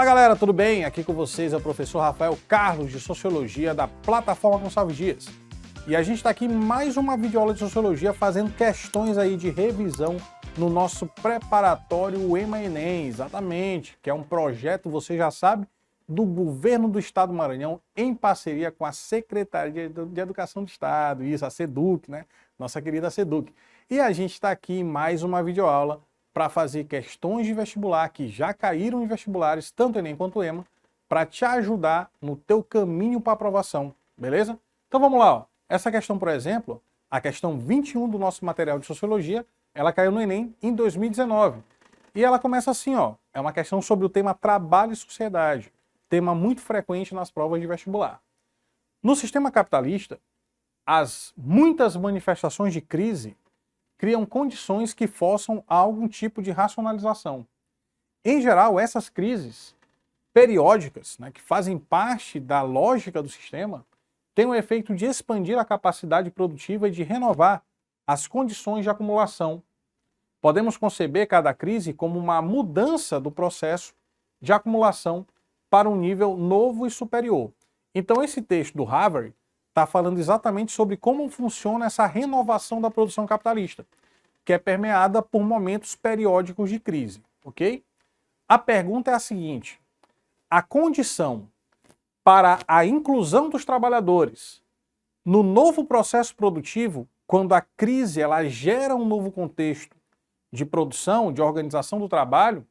Fala galera, tudo bem? Aqui com vocês é o professor Rafael Carlos de Sociologia da plataforma Gonçalves Dias. E a gente está aqui em mais uma videoaula de Sociologia fazendo questões aí de revisão no nosso preparatório EMA-ENEM, exatamente, que é um projeto, você já sabe, do Governo do Estado do Maranhão em parceria com a Secretaria de Educação do Estado, isso, a SEDUC, né? Nossa querida SEDUC. E a gente está aqui em mais uma videoaula para fazer questões de vestibular que já caíram em vestibulares, tanto ENEM quanto EMA, para te ajudar no teu caminho para aprovação, beleza? Então vamos lá, ó. Essa questão, por exemplo, a questão 21 do nosso material de Sociologia, ela caiu no ENEM em 2019. E ela começa assim, ó, é uma questão sobre o tema trabalho e sociedade, tema muito frequente nas provas de vestibular. No sistema capitalista, as muitas manifestações de crise criam condições que forçam a algum tipo de racionalização. Em geral, essas crises periódicas, né, que fazem parte da lógica do sistema, têm o efeito de expandir a capacidade produtiva e de renovar as condições de acumulação. Podemos conceber cada crise como uma mudança do processo de acumulação para um nível novo e superior. Então esse texto do Harvard está falando exatamente sobre como funciona essa renovação da produção capitalista, que é permeada por momentos periódicos de crise, ok? A pergunta é a seguinte: a condição para a inclusão dos trabalhadores no novo processo produtivo, quando a crise ela gera um novo contexto de produção, de organização do trabalho,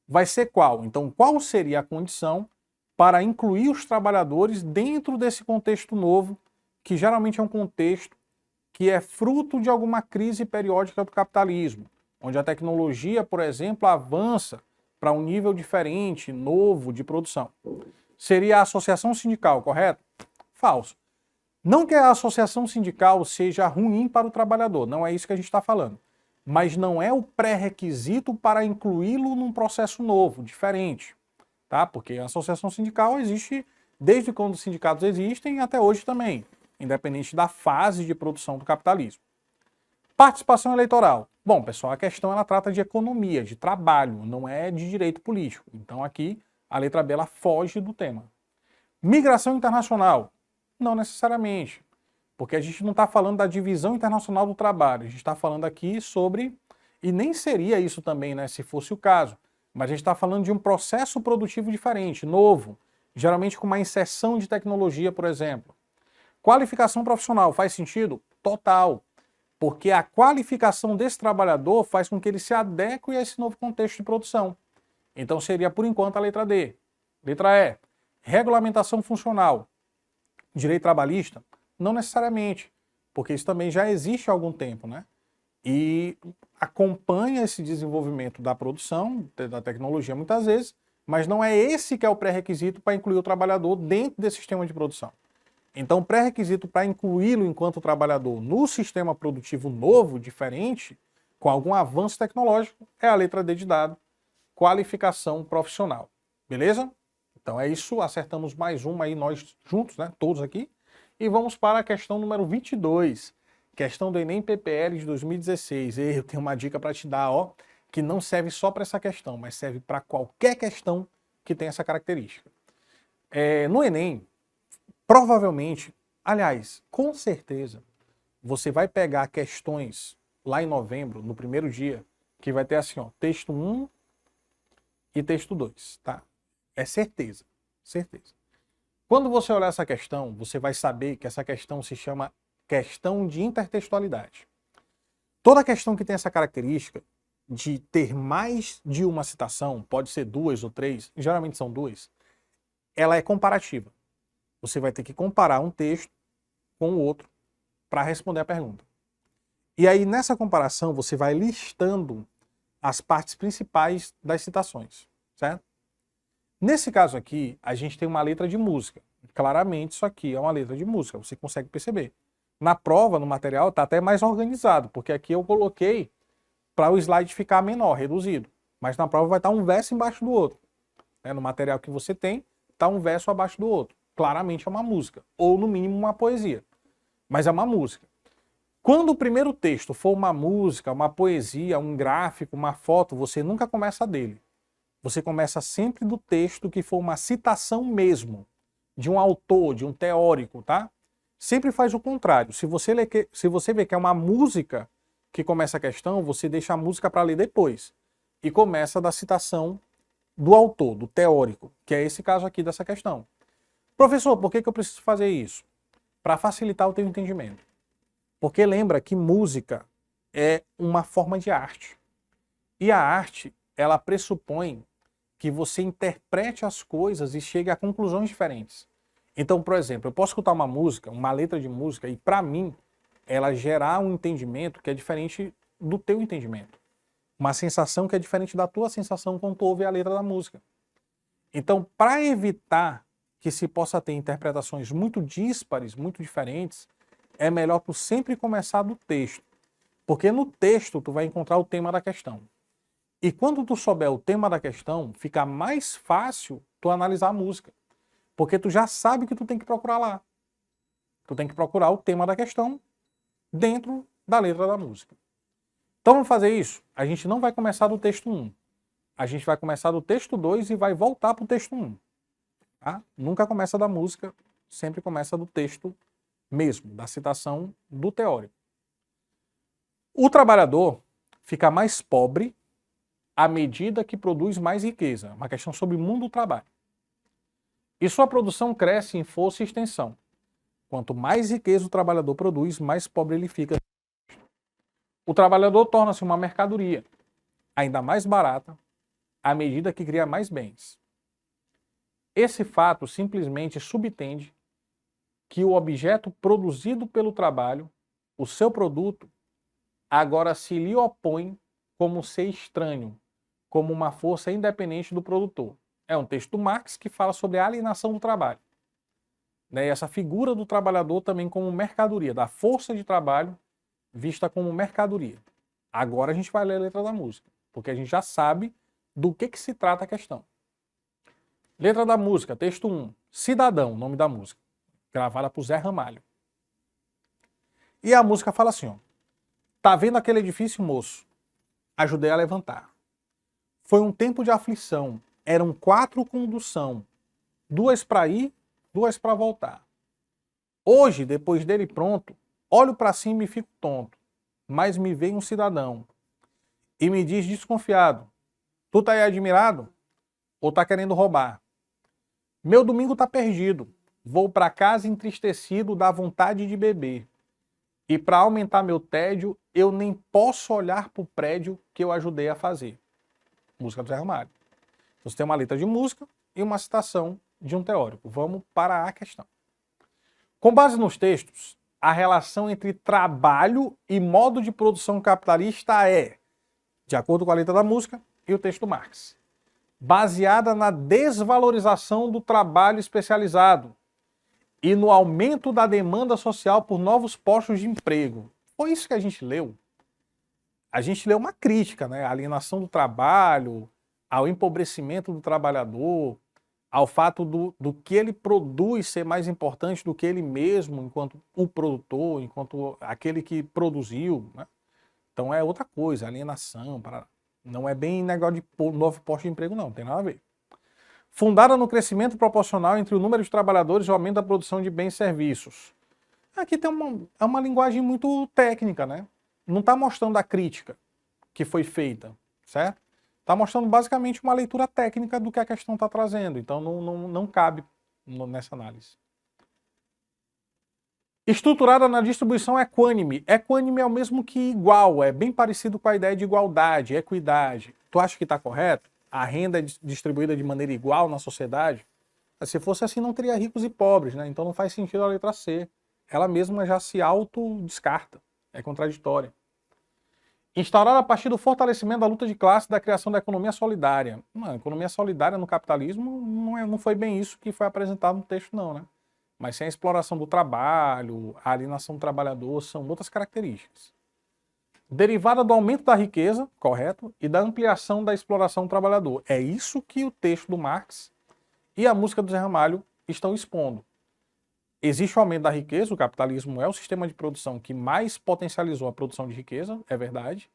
vai ser qual? Então, qual seria a condição para incluir os trabalhadores dentro desse contexto novo, que geralmente é um contexto que é fruto de alguma crise periódica do capitalismo, onde a tecnologia, por exemplo, avança para um nível diferente, novo de produção. Seria a associação sindical, correto? Falso. Não que a associação sindical seja ruim para o trabalhador, não é isso que a gente está falando. Mas não é o pré-requisito para incluí-lo num processo novo, diferente. Tá? Porque a associação sindical existe desde quando os sindicatos existem até hoje também, independente da fase de produção do capitalismo. Participação eleitoral. Bom, pessoal, a questão ela trata de economia, de trabalho, não é de direito político. Então aqui a letra B ela foge do tema. Migração internacional. Não necessariamente, porque a gente não está falando da divisão internacional do trabalho, a gente está falando aqui sobre, e nem seria isso também, né, se fosse o caso, mas a gente está falando de um processo produtivo diferente, novo, geralmente com uma inserção de tecnologia, por exemplo. Qualificação profissional, faz sentido? Total, porque a qualificação desse trabalhador faz com que ele se adeque a esse novo contexto de produção. Então seria, por enquanto, a letra D. Letra E, regulamentação funcional. Direito trabalhista? Não necessariamente, porque isso também já existe há algum tempo, né? E acompanha esse desenvolvimento da produção, da tecnologia muitas vezes, mas não é esse que é o pré-requisito para incluir o trabalhador dentro desse sistema de produção. Então, o pré-requisito para incluí-lo enquanto trabalhador no sistema produtivo novo, diferente, com algum avanço tecnológico, é a letra D de dado, qualificação profissional. Beleza? Então é isso, acertamos mais uma aí nós juntos, né, todos aqui. E vamos para a questão número 22, questão do ENEM PPL de 2016. E eu tenho uma dica para te dar, ó, que não serve só para essa questão, mas serve para qualquer questão que tenha essa característica. No ENEM, provavelmente, aliás, com certeza, você vai pegar questões lá em novembro, no primeiro dia, que vai ter assim, ó, texto 1 e texto 2, tá? É certeza, certeza. Quando você olhar essa questão, você vai saber que essa questão se chama questão de intertextualidade. Toda questão que tem essa característica de ter mais de uma citação, pode ser 2 ou 3, geralmente são 2, ela é comparativa. Você vai ter que comparar um texto com o outro para responder a pergunta. E aí, nessa comparação, você vai listando as partes principais das citações, certo? Nesse caso aqui, a gente tem uma letra de música. Claramente, isso aqui é uma letra de música, você consegue perceber. Na prova, no material, está até mais organizado, porque aqui eu coloquei para o slide ficar menor, reduzido. Mas na prova vai estar um verso embaixo do outro. No material que você tem, está um verso abaixo do outro. Claramente é uma música, ou no mínimo uma poesia. Mas é uma música. Quando o primeiro texto for uma música, uma poesia, um gráfico, uma foto, você nunca começa dele. Você começa sempre do texto que for uma citação mesmo, de um autor, de um teórico, tá? Sempre faz o contrário. Se você vê que é uma música que começa a questão, você deixa a música para ler depois. E começa da citação do autor, do teórico, que é esse caso aqui dessa questão. Professor, por que eu preciso fazer isso? Para facilitar o teu entendimento. Porque lembra que música é uma forma de arte. E a arte, ela pressupõe que você interprete as coisas e chegue a conclusões diferentes. Então, por exemplo, eu posso escutar uma música, uma letra de música, e para mim, ela gerar um entendimento que é diferente do teu entendimento. Uma sensação que é diferente da tua sensação quando tu ouve a letra da música. Então, para evitar que se possa ter interpretações muito díspares, muito diferentes, é melhor tu sempre começar do texto. Porque no texto tu vai encontrar o tema da questão. E quando tu souber o tema da questão, fica mais fácil tu analisar a música. Porque tu já sabe que tu tem que procurar lá. Tu tem que procurar o tema da questão dentro da letra da música. Então vamos fazer isso? A gente não vai começar do texto 1. A gente vai começar do texto 2 e vai voltar para o texto 1. Tá? Nunca começa da música, sempre começa do texto mesmo, da citação do teórico. O trabalhador fica mais pobre à medida que produz mais riqueza. Uma questão sobre o mundo do trabalho. E sua produção cresce em força e extensão. Quanto mais riqueza o trabalhador produz, mais pobre ele fica. O trabalhador torna-se uma mercadoria, ainda mais barata, à medida que cria mais bens. Esse fato simplesmente subtende que o objeto produzido pelo trabalho, o seu produto, agora se lhe opõe como ser estranho, como uma força independente do produtor. É um texto do Marx que fala sobre a alienação do trabalho. E essa figura do trabalhador também como mercadoria, da força de trabalho vista como mercadoria. Agora a gente vai ler a letra da música, porque a gente já sabe do que se trata a questão. Letra da música, texto 1. Cidadão, nome da música. Gravada por Zé Ramalho. E a música fala assim, ó. Tá vendo aquele edifício, moço? Ajudei a levantar. Foi um tempo de aflição. Eram 4 condução. 2 para ir, 2 para voltar. Hoje, depois dele pronto, olho para cima e fico tonto. Mas me vem um cidadão e me diz desconfiado. Tu tá aí admirado? Ou tá querendo roubar? Meu domingo tá perdido. Vou para casa entristecido da vontade de beber. E para aumentar meu tédio, eu nem posso olhar pro prédio que eu ajudei a fazer. Música do Zé Ramalho. Você tem uma letra de música e uma citação de um teórico. Vamos para a questão. Com base nos textos, a relação entre trabalho e modo de produção capitalista é, de acordo com a letra da música e o texto do Marx, baseada na desvalorização do trabalho especializado e no aumento da demanda social por novos postos de emprego. Foi isso que a gente leu. A gente leu uma crítica, né? À alienação do trabalho, ao empobrecimento do trabalhador, ao fato do que ele produz ser mais importante do que ele mesmo, enquanto o produtor, enquanto aquele que produziu. Né? Então é outra coisa, alienação. Não é bem negócio de novo posto de emprego, não tem nada a ver. Fundada no crescimento proporcional entre o número de trabalhadores e o aumento da produção de bens e serviços. Aqui tem uma linguagem muito técnica, né? Não está mostrando a crítica que foi feita, certo? Está mostrando basicamente uma leitura técnica do que a questão está trazendo, então não cabe nessa análise. Estruturada na distribuição equânime. Equânime é o mesmo que igual, é bem parecido com a ideia de igualdade, equidade. Tu acha que está correto? A renda é distribuída de maneira igual na sociedade? Se fosse assim, não teria ricos e pobres, né? Então não faz sentido a letra C. Ela mesma já se auto-descarta, é contraditória. Instaurada a partir do fortalecimento da luta de classe e da criação da economia solidária. A economia solidária no capitalismo não foi bem isso que foi apresentado no texto, não, né? Mas sem a exploração do trabalho, a alienação do trabalhador, são outras características. Derivada do aumento da riqueza, correto, e da ampliação da exploração do trabalhador. É isso que o texto do Marx e a música do Zé Ramalho estão expondo. Existe o aumento da riqueza, o capitalismo é o sistema de produção que mais potencializou a produção de riqueza, é verdade,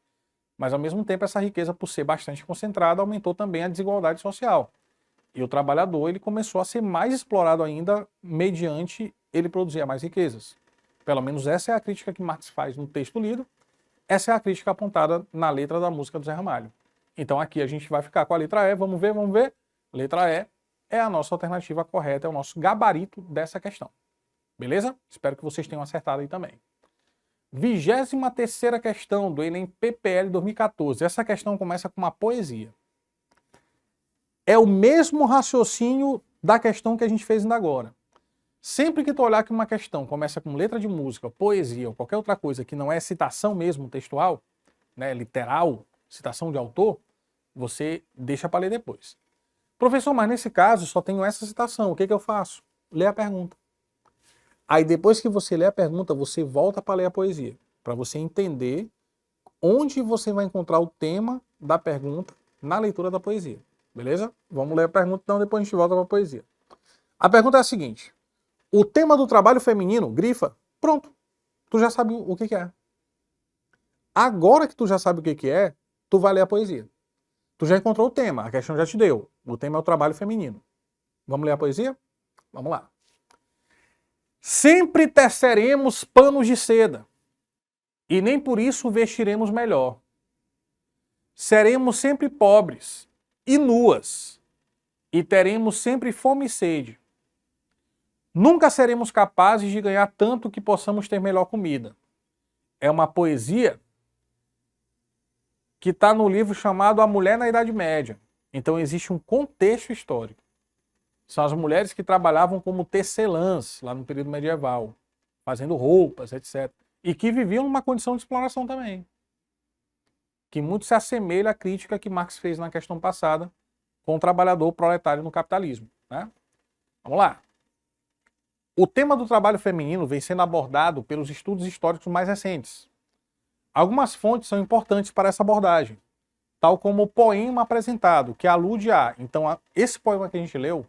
Mas, ao mesmo tempo, essa riqueza, por ser bastante concentrada, aumentou também a desigualdade social. E o trabalhador ele começou a ser mais explorado ainda mediante ele produzir mais riquezas. Pelo menos essa é a crítica que Marx faz no texto lido. Essa é a crítica apontada na letra da música do Zé Ramalho. Então aqui a gente vai ficar com a letra E. Vamos ver, vamos ver. Letra E é a nossa alternativa correta, é o nosso gabarito dessa questão. Beleza? Espero que vocês tenham acertado aí também. 23ª questão do Enem PPL 2014. Essa questão começa com uma poesia. É o mesmo raciocínio da questão que a gente fez ainda agora. Sempre que tu olhar que uma questão começa com letra de música, poesia ou qualquer outra coisa que não é citação mesmo textual, né, literal, citação de autor, você deixa para ler depois. Professor, mas nesse caso só tenho essa citação, o que eu faço? Lê a pergunta. Aí depois que você lê a pergunta, você volta para ler a poesia, para você entender onde você vai encontrar o tema da pergunta na leitura da poesia. Beleza? Vamos ler a pergunta, então depois a gente volta para a poesia. A pergunta é a seguinte. O tema do trabalho feminino, grifa, pronto. Tu já sabe o que é. Agora que tu já sabe o que é, tu vai ler a poesia. Tu já encontrou o tema, a questão já te deu. O tema é o trabalho feminino. Vamos ler a poesia? Vamos lá. Sempre teceremos panos de seda, e nem por isso vestiremos melhor. Seremos sempre pobres e nuas, e teremos sempre fome e sede. Nunca seremos capazes de ganhar tanto que possamos ter melhor comida. É uma poesia que está no livro chamado A Mulher na Idade Média. Então existe um contexto histórico. São as mulheres que trabalhavam como tecelãs lá no período medieval, fazendo roupas, etc. E que viviam numa condição de exploração também. Que muito se assemelha à crítica que Marx fez na questão passada com o trabalhador proletário no capitalismo, né? Vamos lá. O tema do trabalho feminino vem sendo abordado pelos estudos históricos mais recentes. Algumas fontes são importantes para essa abordagem, tal como o poema apresentado, que alude a... Então, esse poema que a gente leu,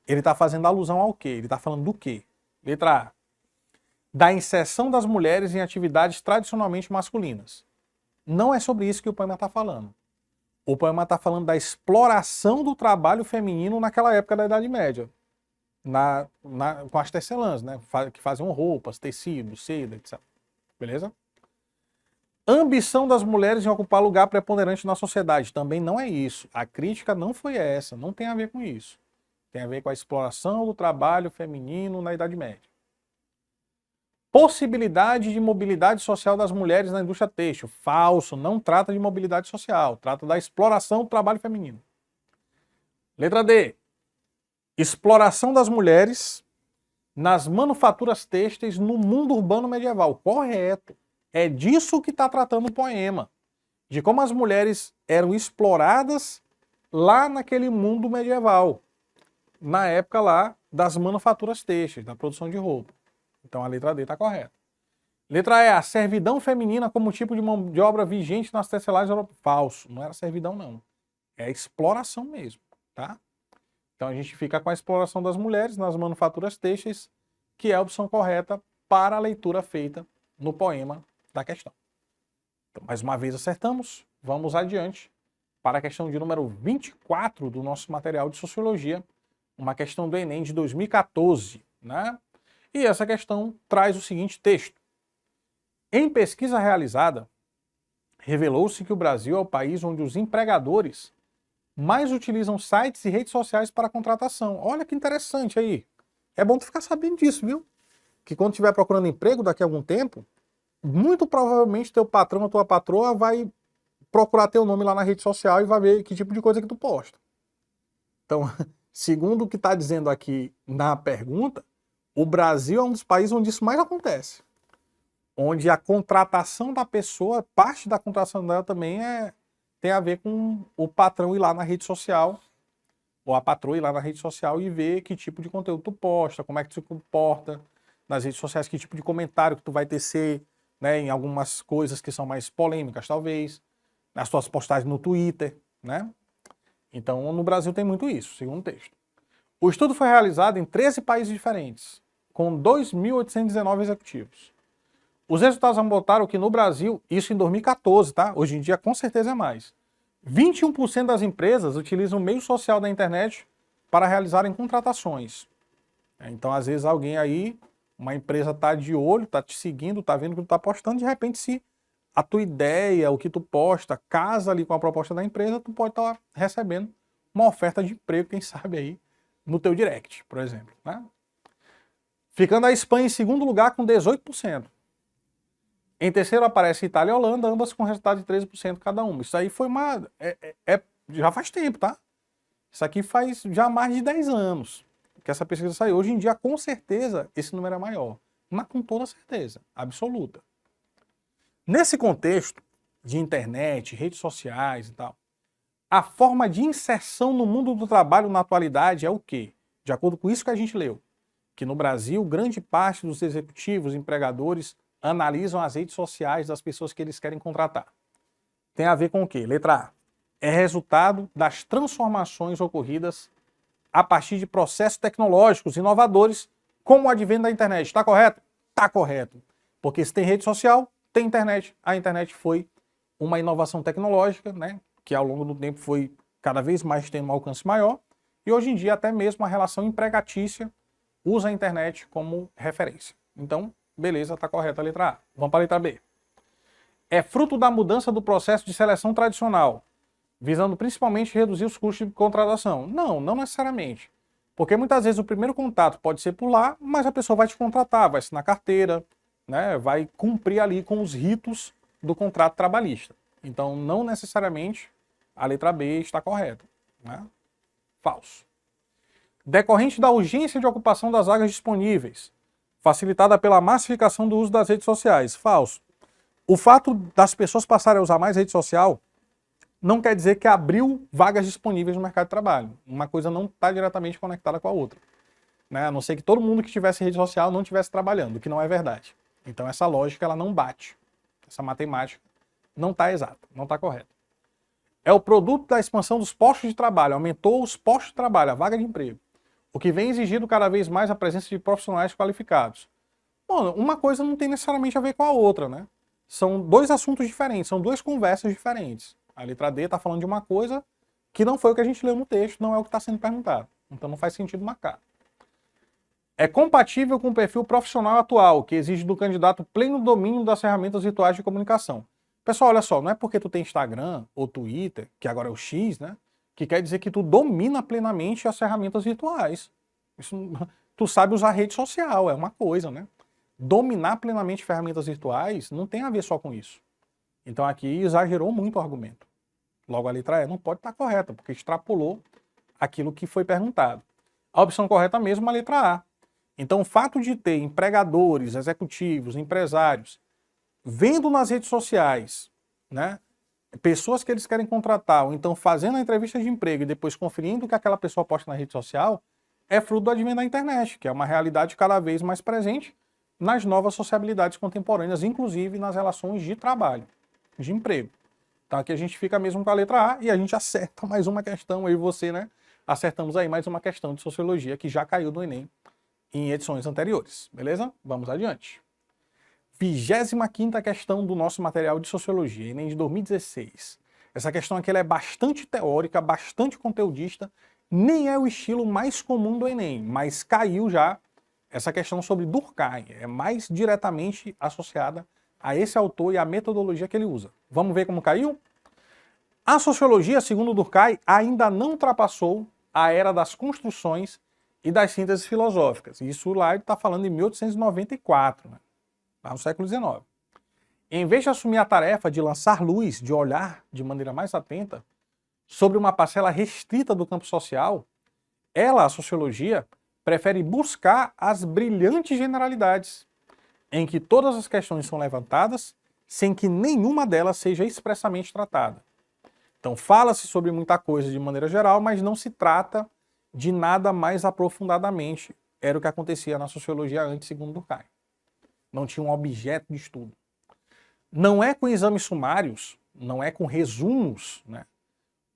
ele está fazendo alusão ao quê? Ele está falando do quê? Letra A. Da inserção das mulheres em atividades tradicionalmente masculinas. Não é sobre isso que o poema está falando. O poema está falando da exploração do trabalho feminino naquela época da Idade Média. Com as tecelãs, né? Que faziam roupas, tecidos, seda, etc. Beleza? Ambição das mulheres em ocupar lugar preponderante na sociedade. Também não é isso. A crítica não foi essa, não tem a ver com isso. Tem a ver com a exploração do trabalho feminino na Idade Média. Possibilidade de mobilidade social das mulheres na indústria têxtil. Falso, não trata de mobilidade social, trata da exploração do trabalho feminino. Letra D. Exploração das mulheres nas manufaturas têxteis no mundo urbano medieval. Correto. É disso que está tratando o poema. De como as mulheres eram exploradas lá naquele mundo medieval. Na época lá das manufaturas têxteis, da produção de roupa. Então a letra D está correta. Letra E, a servidão feminina como tipo de mão de obra vigente nas tecelagens europeias. Falso, não era servidão não. É exploração mesmo, tá? Então a gente fica com a exploração das mulheres nas manufaturas têxteis, que é a opção correta para a leitura feita no poema da questão. Então, mais uma vez acertamos, vamos adiante para a questão de número 24 do nosso material de Sociologia, uma questão do Enem de 2014, né? E essa questão traz o seguinte texto. Em pesquisa realizada, revelou-se que o Brasil é o país onde os empregadores mais utilizam sites e redes sociais para contratação. Olha que interessante aí. É bom tu ficar sabendo disso, viu? Que quando estiver procurando emprego daqui a algum tempo, muito provavelmente teu patrão ou tua patroa vai procurar teu nome lá na rede social e vai ver que tipo de coisa que tu posta. Então, segundo o que está dizendo aqui na pergunta, o Brasil é um dos países onde isso mais acontece. Onde a contratação da pessoa, parte da contratação dela também tem a ver com o patrão ir lá na rede social, ou a patroa ir lá na rede social e ver que tipo de conteúdo tu posta, como é que tu se comporta nas redes sociais, que tipo de comentário que tu vai tecer, né, em algumas coisas que são mais polêmicas, talvez, nas tuas postagens no Twitter, né? Então, no Brasil tem muito isso, segundo o texto. O estudo foi realizado em 13 países diferentes, com 2.819 executivos. Os resultados apontaram que no Brasil, isso em 2014, tá? Hoje em dia com certeza é mais. 21% das empresas utilizam o meio social da internet para realizarem contratações. Então, às vezes, alguém aí, uma empresa está de olho, está te seguindo, está vendo o que tu está postando, de repente, se a tua ideia, o que tu posta, casa ali com a proposta da empresa, tu pode estar recebendo uma oferta de emprego, quem sabe aí, no teu direct, por exemplo. Né? Ficando a Espanha em segundo lugar com 18%. Em terceiro aparece Itália e Holanda, ambas com resultado de 13% cada uma. Isso aí foi uma... já faz tempo, tá? Isso aqui faz já mais de 10 anos que essa pesquisa saiu. Hoje em dia, com certeza, esse número é maior. Mas com toda certeza, absoluta. Nesse contexto de internet, redes sociais e tal, a forma de inserção no mundo do trabalho na atualidade é o quê? De acordo com isso que a gente leu, que no Brasil, grande parte dos executivos, empregadores, analisam as redes sociais das pessoas que eles querem contratar. Tem a ver com o quê? Letra A. É resultado das transformações ocorridas a partir de processos tecnológicos inovadores, como o advento da internet. Está correto? Está correto. Porque se tem rede social, tem internet. A internet foi uma inovação tecnológica, né, que ao longo do tempo foi cada vez mais tendo um alcance maior, e hoje em dia até mesmo a relação empregatícia usa a internet como referência. Então, beleza, está correta a letra A. Vamos para a letra B. É fruto da mudança do processo de seleção tradicional, visando principalmente reduzir os custos de contratação. Não, não necessariamente. Porque muitas vezes o primeiro contato pode ser por lá, mas a pessoa vai te contratar, vai assinar carteira, né, vai cumprir ali com os ritos do contrato trabalhista. Então, não necessariamente a letra B está correta. Né? Falso. Decorrente da urgência de ocupação das vagas disponíveis, facilitada pela massificação do uso das redes sociais. Falso. O fato das pessoas passarem a usar mais rede social não quer dizer que abriu vagas disponíveis no mercado de trabalho. Uma coisa não está diretamente conectada com a outra. Né? A não ser que todo mundo que tivesse rede social não estivesse trabalhando, o que não é verdade. Então essa lógica ela não bate. Essa matemática não está exata, não está correta. É o produto da expansão dos postos de trabalho, aumentou os postos de trabalho, a vaga de emprego, o que vem exigindo cada vez mais a presença de profissionais qualificados. Bom, uma coisa não tem necessariamente a ver com a outra, né? São dois assuntos diferentes, são duas conversas diferentes. A letra D está falando de uma coisa que não foi o que a gente leu no texto, não é o que está sendo perguntado. Então não faz sentido marcar. É compatível com o perfil profissional atual, que exige do candidato pleno domínio das ferramentas virtuais de comunicação. Pessoal, olha só, não é porque tu tem Instagram ou Twitter, que agora é o X, né, que quer dizer que tu domina plenamente as ferramentas virtuais. Isso, tu sabe usar rede social, é uma coisa, né? Dominar plenamente ferramentas virtuais não tem a ver só com isso. Então aqui exagerou muito o argumento. Logo a letra E não pode estar correta, porque extrapolou aquilo que foi perguntado. A opção correta mesmo é a letra A. Então o fato de ter empregadores, executivos, empresários, vendo nas redes sociais, né, pessoas que eles querem contratar, ou então fazendo a entrevista de emprego e depois conferindo o que aquela pessoa posta na rede social, é fruto do advento da internet, que é uma realidade cada vez mais presente nas novas sociabilidades contemporâneas, inclusive nas relações de trabalho, de emprego. Então aqui a gente fica mesmo com a letra A e a gente acerta mais uma questão, eu e você, né? Acertamos aí mais uma questão de sociologia que já caiu do Enem em edições anteriores, beleza? Vamos adiante. 25ª questão do nosso material de sociologia, Enem de 2016. Essa questão aqui ela é bastante teórica, bastante conteudista, nem é o estilo mais comum do Enem, mas caiu já essa questão sobre Durkheim, é mais diretamente associada a esse autor e a metodologia que ele usa. Vamos ver como caiu? A sociologia, segundo Durkheim, ainda não ultrapassou a era das construções e das sínteses filosóficas. Isso lá ele está falando em 1894, né? Lá no século XIX. Em vez de assumir a tarefa de lançar luz, de olhar de maneira mais atenta sobre uma parcela restrita do campo social, ela, a sociologia, prefere buscar as brilhantes generalidades, em que todas as questões são levantadas sem que nenhuma delas seja expressamente tratada. Então fala-se sobre muita coisa de maneira geral, mas não se trata de nada mais aprofundadamente. Era o que acontecia na sociologia antes, segundo Durkheim. Não tinha um objeto de estudo. Não é com exames sumários, não é com resumos, né,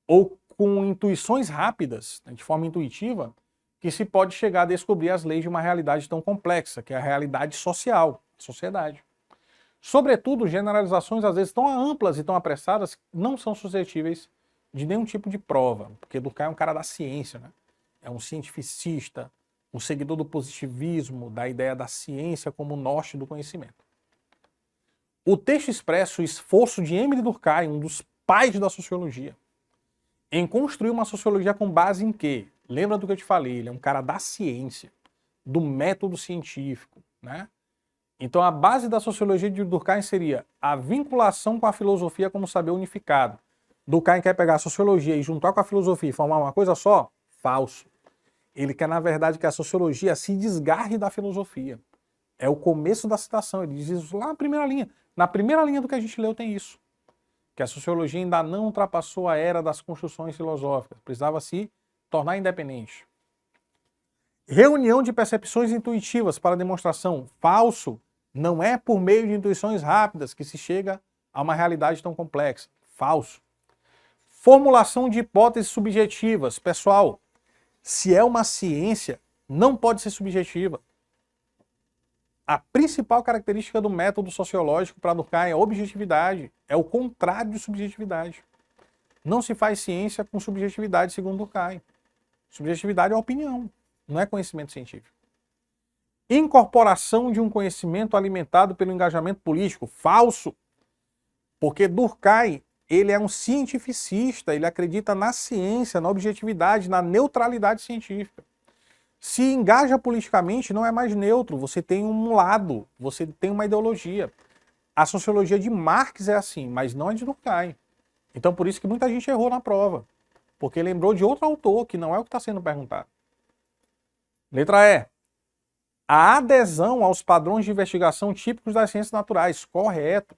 ou com intuições rápidas, né, de forma intuitiva, que se pode chegar a descobrir as leis de uma realidade tão complexa, que é a realidade social, a sociedade. Sobretudo, generalizações às vezes tão amplas e tão apressadas não são suscetíveis de nenhum tipo de prova, porque Durkheim é um cara da ciência, né? É um cientificista, um seguidor do positivismo, da ideia da ciência como norte do conhecimento. O texto expressa o esforço de Émile Durkheim, um dos pais da sociologia, em construir uma sociologia com base em quê? Lembra do que eu te falei, ele é um cara da ciência, do método científico, né? Então a base da sociologia de Durkheim seria a vinculação com a filosofia como saber unificado. Durkheim quer pegar a sociologia e juntar com a filosofia e formar uma coisa só? Falso. Ele quer, na verdade, que a sociologia se desgarre da filosofia. É o começo da citação, ele diz isso lá na primeira linha. Na primeira linha do que a gente leu tem isso. Que a sociologia ainda não ultrapassou a era das construções filosóficas, precisava se tornar independente. Reunião de percepções intuitivas para demonstração. Falso. Não é por meio de intuições rápidas que se chega a uma realidade tão complexa. Falso. Formulação de hipóteses subjetivas. Pessoal, se é uma ciência, não pode ser subjetiva. A principal característica do método sociológico para Durkheim é a objetividade. É o contrário de subjetividade. Não se faz ciência com subjetividade, segundo Durkheim. Subjetividade é opinião, não é conhecimento científico. Incorporação de um conhecimento alimentado pelo engajamento político. Falso. Porque Durkheim, ele é um cientificista, ele acredita na ciência, na objetividade, na neutralidade científica. Se engaja politicamente, não é mais neutro, você tem um lado, você tem uma ideologia. A sociologia de Marx é assim, mas não é de Durkheim. Então por isso que muita gente errou na prova, porque lembrou de outro autor, que não é o que está sendo perguntado. Letra E. A adesão aos padrões de investigação típicos das ciências naturais. Correto.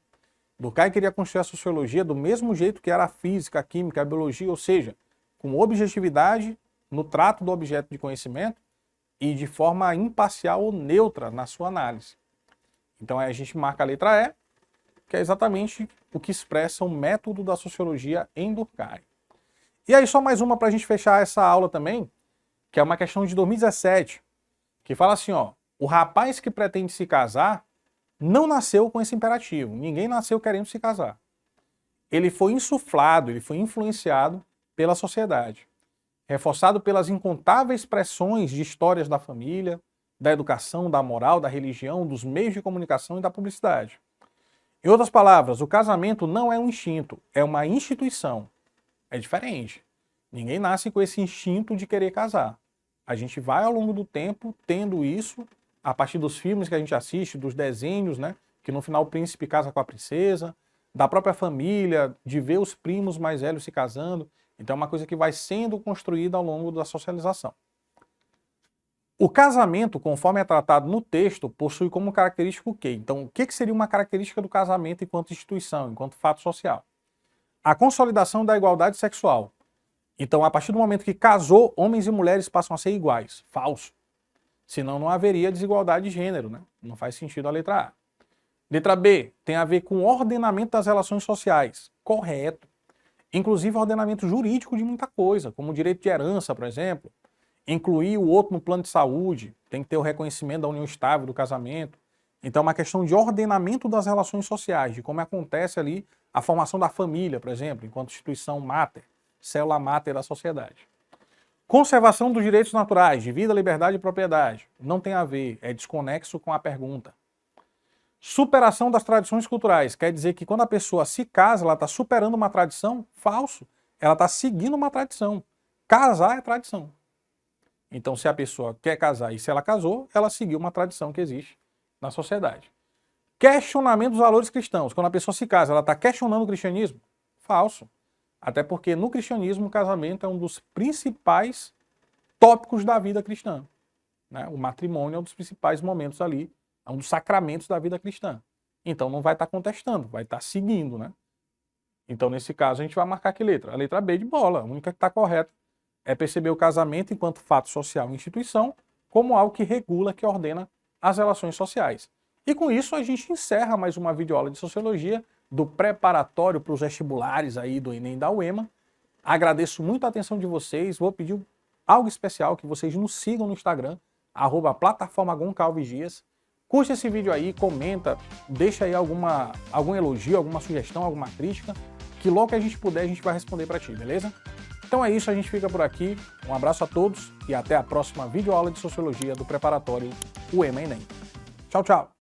Durkheim queria construir a sociologia do mesmo jeito que era a física, a química, a biologia, ou seja, com objetividade no trato do objeto de conhecimento e de forma imparcial ou neutra na sua análise. Então aí a gente marca a letra E, que é exatamente o que expressa o método da sociologia em Durkheim. E aí só mais uma para a gente fechar essa aula também, que é uma questão de 2017, que fala assim, ó, o rapaz que pretende se casar não nasceu com esse imperativo, ninguém nasceu querendo se casar. Ele foi insuflado, ele foi influenciado pela sociedade, reforçado pelas incontáveis pressões de histórias da família, da educação, da moral, da religião, dos meios de comunicação e da publicidade. Em outras palavras, o casamento não é um instinto, é uma instituição. É diferente. Ninguém nasce com esse instinto de querer casar. A gente vai ao longo do tempo tendo isso a partir dos filmes que a gente assiste, dos desenhos, né? Que no final o príncipe casa com a princesa, da própria família, de ver os primos mais velhos se casando. Então é uma coisa que vai sendo construída ao longo da socialização. O casamento, conforme é tratado no texto, possui como característica o quê? Então, o que seria uma característica do casamento enquanto instituição, enquanto fato social? A consolidação da igualdade sexual. Então, a partir do momento que casou, homens e mulheres passam a ser iguais. Falso. Senão não haveria desigualdade de gênero, né? Não faz sentido a letra A. Letra B, tem a ver com o ordenamento das relações sociais. Correto. Inclusive ordenamento jurídico de muita coisa, como o direito de herança, por exemplo. Incluir o outro no plano de saúde, tem que ter o reconhecimento da união estável, do casamento. Então é uma questão de ordenamento das relações sociais, de como acontece ali a formação da família, por exemplo, enquanto instituição máter, célula máter da sociedade. Conservação dos direitos naturais, de vida, liberdade e propriedade. Não tem a ver, é desconexo com a pergunta. Superação das tradições culturais, quer dizer que quando a pessoa se casa, ela está superando uma tradição? Falso. Ela está seguindo uma tradição. Casar é tradição. Então, se a pessoa quer casar e se ela casou, ela seguiu uma tradição que existe na sociedade. Questionamento dos valores cristãos. Quando a pessoa se casa, ela está questionando o cristianismo? Falso. Até porque no cristianismo o casamento é um dos principais tópicos da vida cristã. Né? O matrimônio é um dos principais momentos ali, é um dos sacramentos da vida cristã. Então não vai estar contestando, vai estar seguindo. Né? Então nesse caso a gente vai marcar que letra? A letra B de bola, a única que está correta é perceber o casamento enquanto fato social e instituição como algo que regula, que ordena as relações sociais. E com isso a gente encerra mais uma videoaula de sociologia do preparatório para os vestibulares aí do Enem e da UEMA. Agradeço muito a atenção de vocês. Vou pedir algo especial, que vocês nos sigam no Instagram, @plataforma Goncalves Dias. Curte esse vídeo aí, comenta, deixa aí algum elogio, alguma sugestão, alguma crítica, que logo que a gente puder a gente vai responder para ti, beleza? Então é isso, a gente fica por aqui. Um abraço a todos e até a próxima videoaula de Sociologia do Preparatório UEMA Enem. Tchau, tchau!